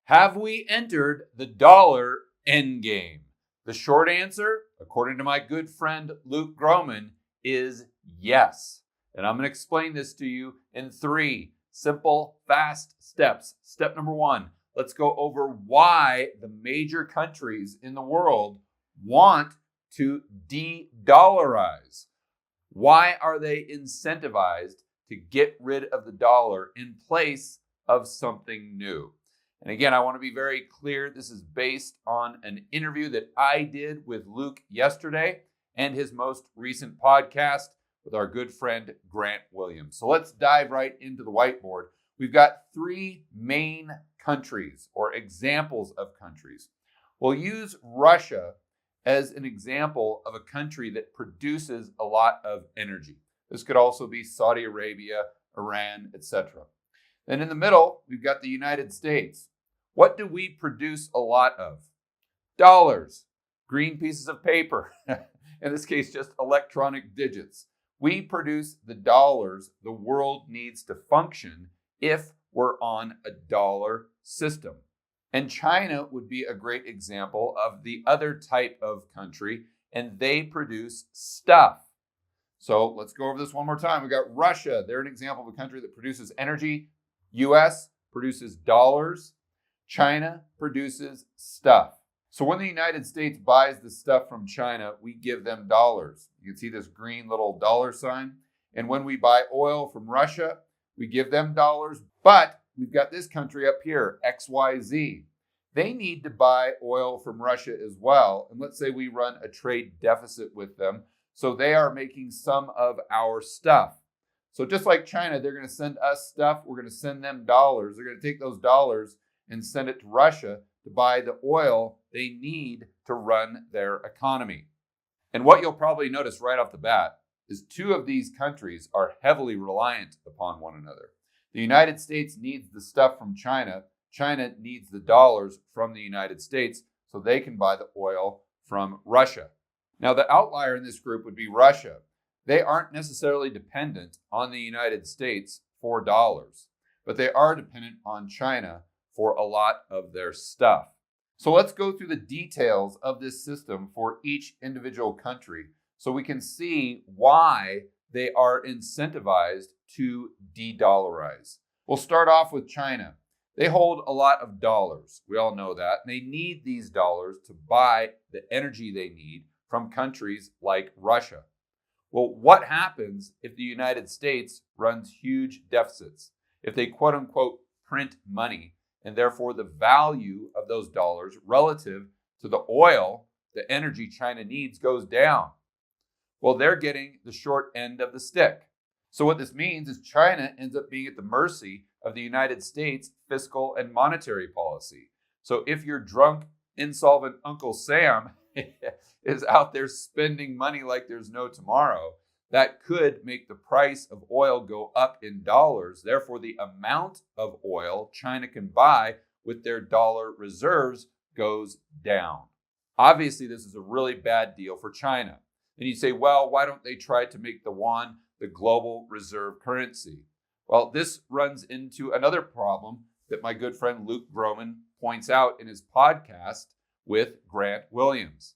Have we entered the dollar endgame? The short answer, according to my good friend Luke Groman, is yes. And I'm going to explain this to you in 3 simple, fast steps. Step number 1, let's go over why the major countries in the world want to de-dollarize. Why are they incentivized to get rid of the dollar in place of something new? And again, I want to be very clear. This is based on an interview that I did with Luke yesterday and his most recent podcast with our good friend Grant Williams. So let's dive right into the whiteboard. We've got 3 main countries or examples of countries. We'll use Russia as an example of a country that produces a lot of energy. This could also be Saudi Arabia, Iran, etc. Then in the middle, we've got the United States. What do we produce a lot of? Dollars, green pieces of paper, in this case, just electronic digits. We produce the dollars the world needs to function if we're on a dollar system. And China would be a great example of the other type of country, and they produce stuff. So let's go over this one more time. We got Russia. They're an example of a country that produces energy. US produces dollars. China produces stuff. So when the United States buys the stuff from China, we give them dollars. You can see this green little dollar sign. And when we buy oil from Russia, we give them dollars. But we've got this country up here, XYZ. They need to buy oil from Russia as well. And let's say we run a trade deficit with them. So they are making some of our stuff. So just like China, they're going to send us stuff. We're going to send them dollars. They're going to take those dollars and send it to Russia to buy the oil they need to run their economy. And what you'll probably notice right off the bat is 2 of these countries are heavily reliant upon one another. The United States needs the stuff from China. China needs the dollars from the United States so they can buy the oil from Russia. Now, the outlier in this group would be Russia. They aren't necessarily dependent on the United States for dollars, but they are dependent on China for a lot of their stuff. So let's go through the details of this system for each individual country so we can see why they are incentivized to de-dollarize. We'll start off with China. They hold a lot of dollars. We all know that. And they need these dollars to buy the energy they need from countries like Russia. Well, what happens if the United States runs huge deficits? If they quote unquote print money, and therefore the value of those dollars relative to the oil, the energy China needs goes down. Well, they're getting the short end of the stick. So what this means is China ends up being at the mercy of the United States fiscal and monetary policy. So if your drunk, insolvent Uncle Sam is out there spending money like there's no tomorrow, that could make the price of oil go up in dollars. Therefore, the amount of oil China can buy with their dollar reserves goes down. Obviously, this is a really bad deal for China. And you say, well, why don't they try to make the yuan the global reserve currency? Well, this runs into another problem that my good friend Luke Groman points out in his podcast with Grant Williams.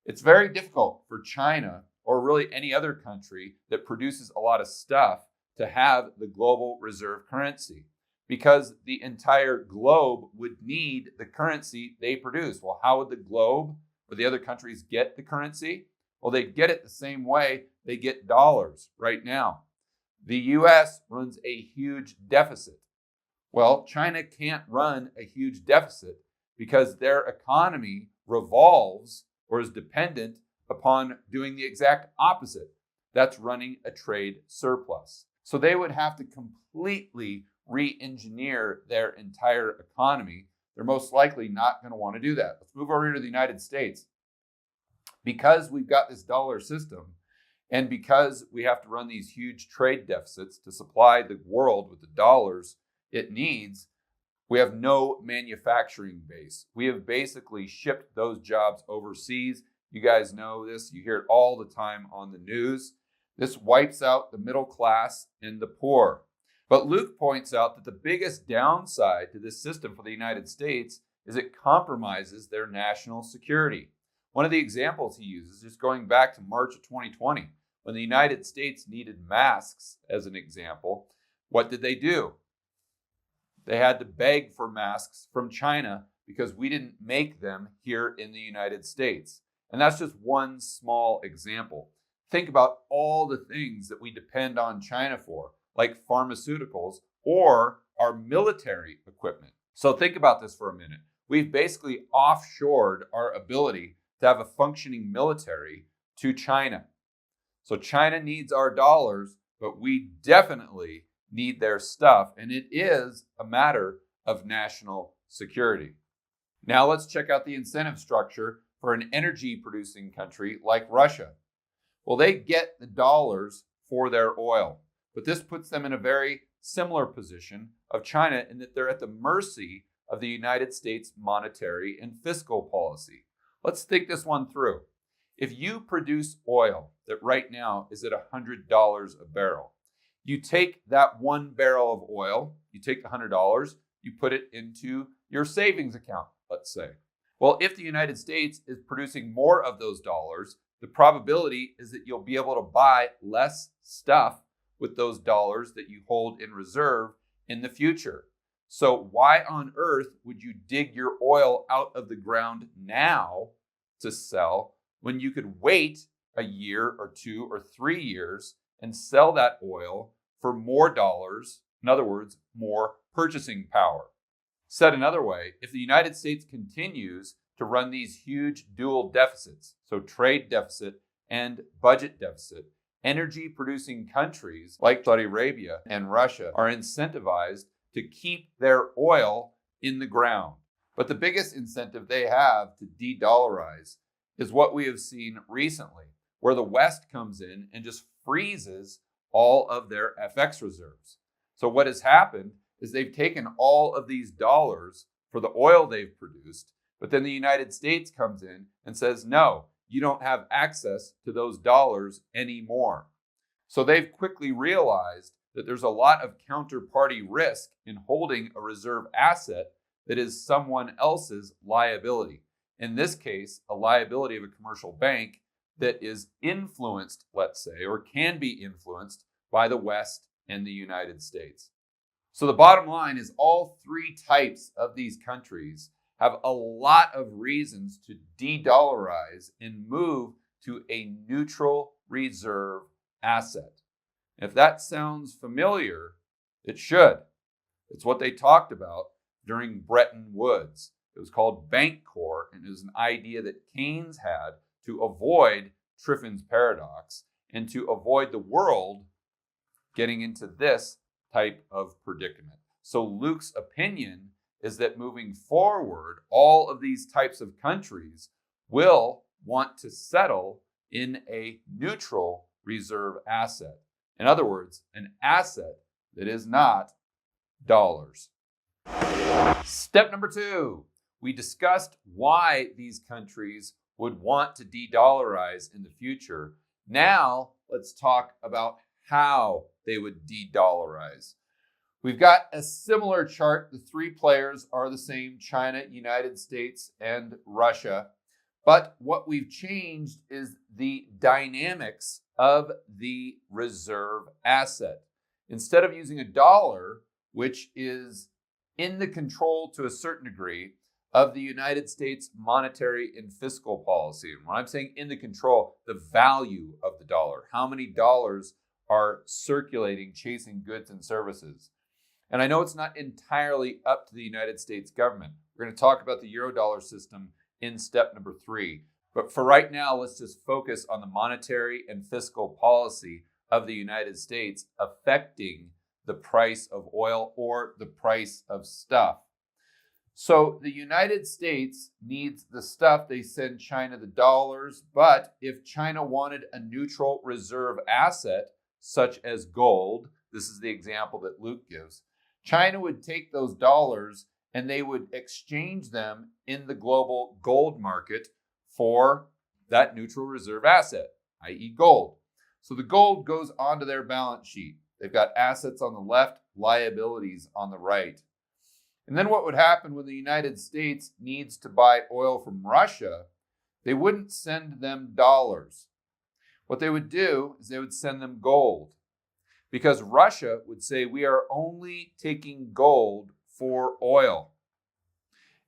It's very difficult for China or really any other country that produces a lot of stuff to have the global reserve currency because the entire globe would need the currency they produce. Well, how would the globe or the other countries get the currency? Well, they get it the same way they get dollars right now. The US runs a huge deficit. Well, China can't run a huge deficit because their economy revolves or is dependent upon doing the exact opposite. That's running a trade surplus. So they would have to completely re-engineer their entire economy. They're most likely not going to want to do that. Let's move over here to the United States. Because we've got this dollar system, and because we have to run these huge trade deficits to supply the world with the dollars it needs, we have no manufacturing base. We have basically shipped those jobs overseas. You guys know this. You hear it all the time on the news. This wipes out the middle class and the poor. But Luke points out that the biggest downside to this system for the United States is it compromises their national security. One of the examples he uses is going back to March of 2020, when the United States needed masks, as an example. What did they do? They had to beg for masks from China because we didn't make them here in the United States. And that's just one small example. Think about all the things that we depend on China for, like pharmaceuticals or our military equipment. So think about this for a minute. We've basically offshored our ability to have a functioning military to China. So China needs our dollars, but we definitely need their stuff, and it is a matter of national security. Now let's check out the incentive structure for an energy producing country like Russia. Well, they get the dollars for their oil, but this puts them in a very similar position of China in that they're at the mercy of the United States monetary and fiscal policy. Let's think this one through. If you produce oil that right now is at $100 a barrel, you take that 1 barrel of oil, you take the $100, you put it into your savings account, let's say. Well, if the United States is producing more of those dollars, the probability is that you'll be able to buy less stuff with those dollars that you hold in reserve in the future. So why on earth would you dig your oil out of the ground now to sell when you could wait a year or 2 or 3 years and sell that oil for more dollars? In other words, more purchasing power. Said another way, if the United States continues to run these huge dual deficits, so trade deficit and budget deficit, energy producing countries like Saudi Arabia and Russia are incentivized to keep their oil in the ground. But the biggest incentive they have to de-dollarize is what we have seen recently, where the West comes in and just freezes all of their FX reserves. So what has happened is they've taken all of these dollars for the oil they've produced, but then the United States comes in and says, no, you don't have access to those dollars anymore. So they've quickly realized that there's a lot of counterparty risk in holding a reserve asset that is someone else's liability. In this case, a liability of a commercial bank that is influenced, let's say, or can be influenced by the West and the United States. So the bottom line is all 3 types of these countries have a lot of reasons to de-dollarize and move to a neutral reserve asset. If that sounds familiar, it should. It's what they talked about during Bretton Woods. It was called Bank Corps, and it was an idea that Keynes had to avoid Triffin's paradox and to avoid the world getting into this type of predicament. So Luke's opinion is that moving forward, all of these types of countries will want to settle in a neutral reserve asset. In other words, an asset that is not dollars. Step number 2, we discussed why these countries would want to de-dollarize in the future. Now let's talk about how they would de-dollarize. We've got a similar chart. The 3 players are the same: China, United States, and Russia. But what we've changed is the dynamics of the reserve asset. Instead of using a dollar, which is in the control to a certain degree of the United States monetary and fiscal policy. And when I'm saying in the control, the value of the dollar, how many dollars are circulating, chasing goods and services. And I know it's not entirely up to the United States government. We're going to talk about the Eurodollar system in step number 3. But for right now, let's just focus on the monetary and fiscal policy of the United States affecting the price of oil or the price of stuff. So the United States needs the stuff. They send China the dollars. But if China wanted a neutral reserve asset, such as gold, this is the example that Luke gives, China would take those dollars and they would exchange them in the global gold market for that neutral reserve asset, i.e. gold. So the gold goes onto their balance sheet. They've got assets on the left, liabilities on the right. And then what would happen when the United States needs to buy oil from Russia? They wouldn't send them dollars. What they would do is they would send them gold, because Russia would say, we are only taking gold for oil.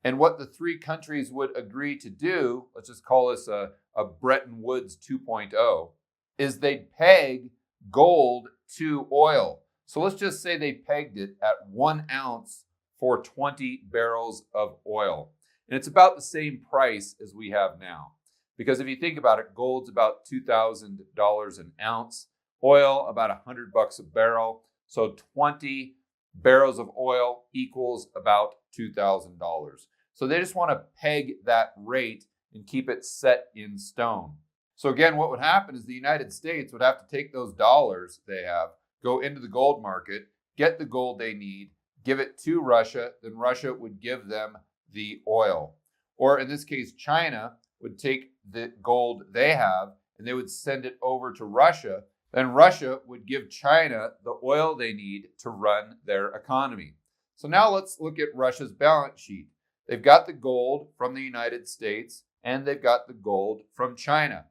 And what the three countries would agree to do, let's just call this a Bretton Woods 2.0, is they'd peg gold to oil. So let's just say they pegged it at 1 ounce for 20 barrels of oil. And it's about the same price as we have now. Because if you think about it, gold's about $2,000 an ounce, oil about $100 a barrel. So 20 barrels of oil equals about $2,000. So they just want to peg that rate and keep it set in stone. So again, what would happen is the United States would have to take those dollars they have, go into the gold market, get the gold they need, give it to Russia, then Russia would give them the oil. Or in this case, China would take the gold they have and they would send it over to Russia. Then Russia would give China the oil they need to run their economy. So now let's look at Russia's balance sheet. They've got the gold from the United States and they've got the gold from China.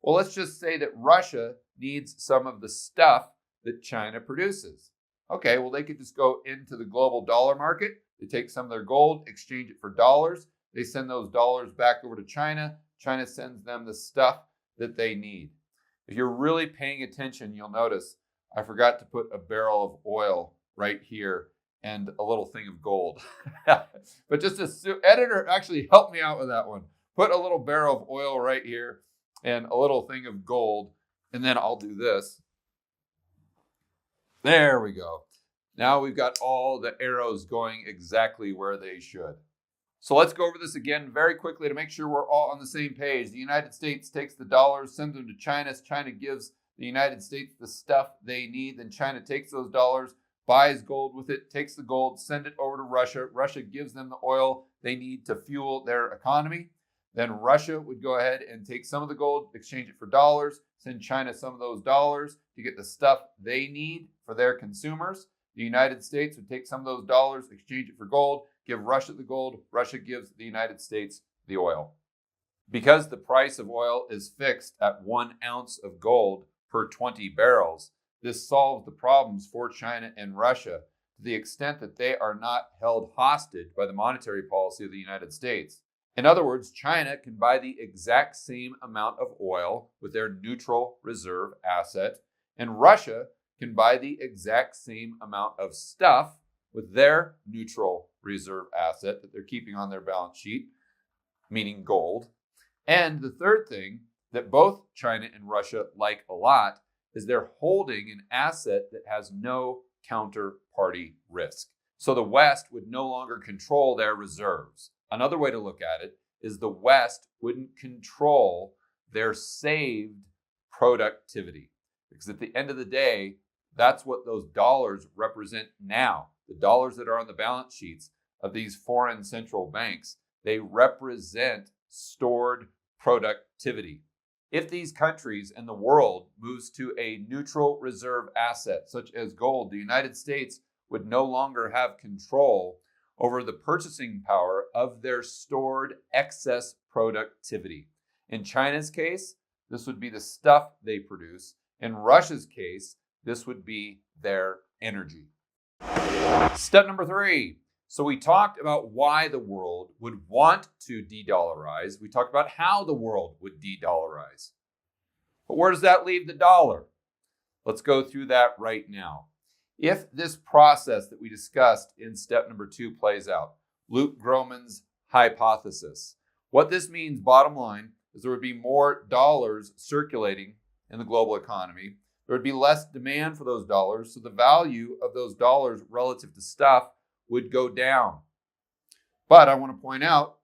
Well, let's just say that Russia needs some of the stuff that China produces. Okay, well, they could just go into the global dollar market. They take some of their gold, exchange it for dollars. They send those dollars back over to China. China sends them the stuff that they need. If you're really paying attention, you'll notice I forgot to put a barrel of oil right here and a little thing of gold. But just editor, actually help me out with that one. Put a little barrel of oil right here and a little thing of gold, and then I'll do this. There we go. Now we've got all the arrows going exactly where they should. So let's go over this again very quickly to make sure we're all on the same page. The United States takes the dollars, sends them to China. China gives the United States the stuff they need. Then China takes those dollars, buys gold with it, takes the gold, send it over to Russia. Russia gives them the oil they need to fuel their economy. Then Russia would go ahead and take some of the gold, exchange it for dollars, send China some of those dollars to get the stuff they need for their consumers. The United States would take some of those dollars, exchange it for gold, give Russia the gold. Russia gives the United States the oil. Because the price of oil is fixed at 1 ounce of gold per 20 barrels, this solves the problems for China and Russia to the extent that they are not held hostage by the monetary policy of the United States. In other words, China can buy the exact same amount of oil with their neutral reserve asset, and Russia can buy the exact same amount of stuff with their neutral reserve asset that they're keeping on their balance sheet, meaning gold. And the third thing that both China and Russia like a lot is they're holding an asset that has no counterparty risk. So the West would no longer control their reserves. Another way to look at it is the West wouldn't control their saved productivity. Because at the end of the day, that's what those dollars represent now. The dollars that are on the balance sheets of these foreign central banks, they represent stored productivity. If these countries and the world moves to a neutral reserve asset, such as gold, the United States would no longer have control over the purchasing power of their stored excess productivity. In China's case, this would be the stuff they produce. In Russia's case, this would be their energy. Step number 3. So we talked about why the world would want to de-dollarize. We talked about how the world would de-dollarize. But where does that leave the dollar? Let's go through that right now. If this process that we discussed in step number 2 plays out, Luke Gromen's hypothesis, what this means, bottom line, is there would be more dollars circulating in the global economy. There would be less demand for those dollars, so the value of those dollars relative to stuff would go down. But I want to point out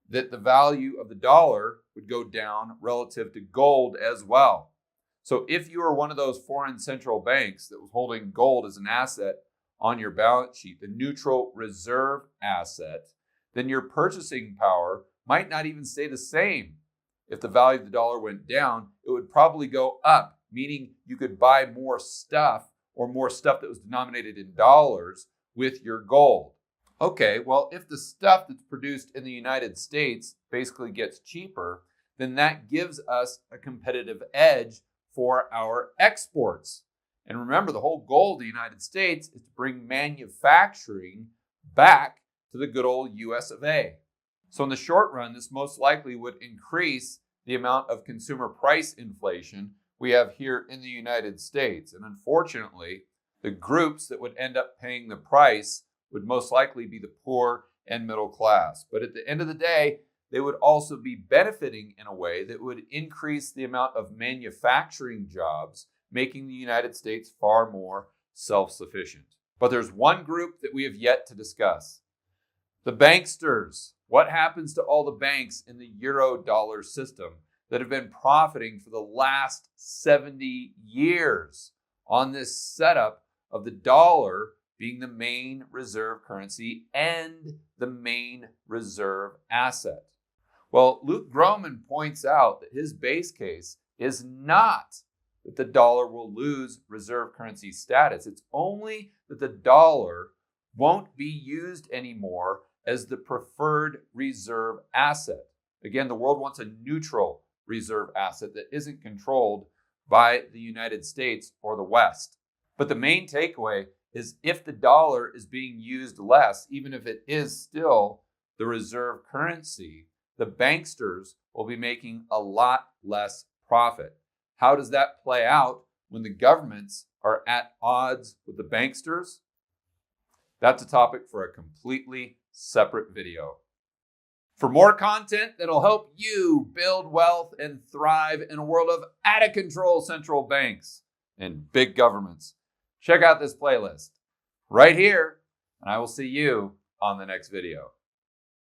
that the value of the dollar would go down relative to gold as well. So if you are one of those foreign central banks that was holding gold as an asset on your balance sheet, the neutral reserve asset, then your purchasing power might not even stay the same. If the value of the dollar went down, it would probably go up, meaning you could buy more stuff or more stuff that was denominated in dollars with your gold. Okay, well, if the stuff that's produced in the United States basically gets cheaper, then that gives us a competitive edge for our exports. And remember, the whole goal of the United States is to bring manufacturing back to the good old US of A. So in the short run, this most likely would increase the amount of consumer price inflation we have here in the United States. And unfortunately, the groups that would end up paying the price would most likely be the poor and middle class. But at the end of the day, they would also be benefiting in a way that would increase the amount of manufacturing jobs, making the United States far more self-sufficient. But there's one group that we have yet to discuss. The banksters. What happens to all the banks in the euro-dollar system that have been profiting for the last 70 years on this setup of the dollar being the main reserve currency and the main reserve asset? Well, Luke Gromen points out that his base case is not that the dollar will lose reserve currency status. It's only that the dollar won't be used anymore as the preferred reserve asset. Again, the world wants a neutral reserve asset that isn't controlled by the United States or the West. But the main takeaway is if the dollar is being used less, even if it is still the reserve currency, the banksters will be making a lot less profit. How does that play out when the governments are at odds with the banksters? That's a topic for a completely separate video. For more content that'll help you build wealth and thrive in a world of out-of-control central banks and big governments, check out this playlist right here, and I will see you on the next video.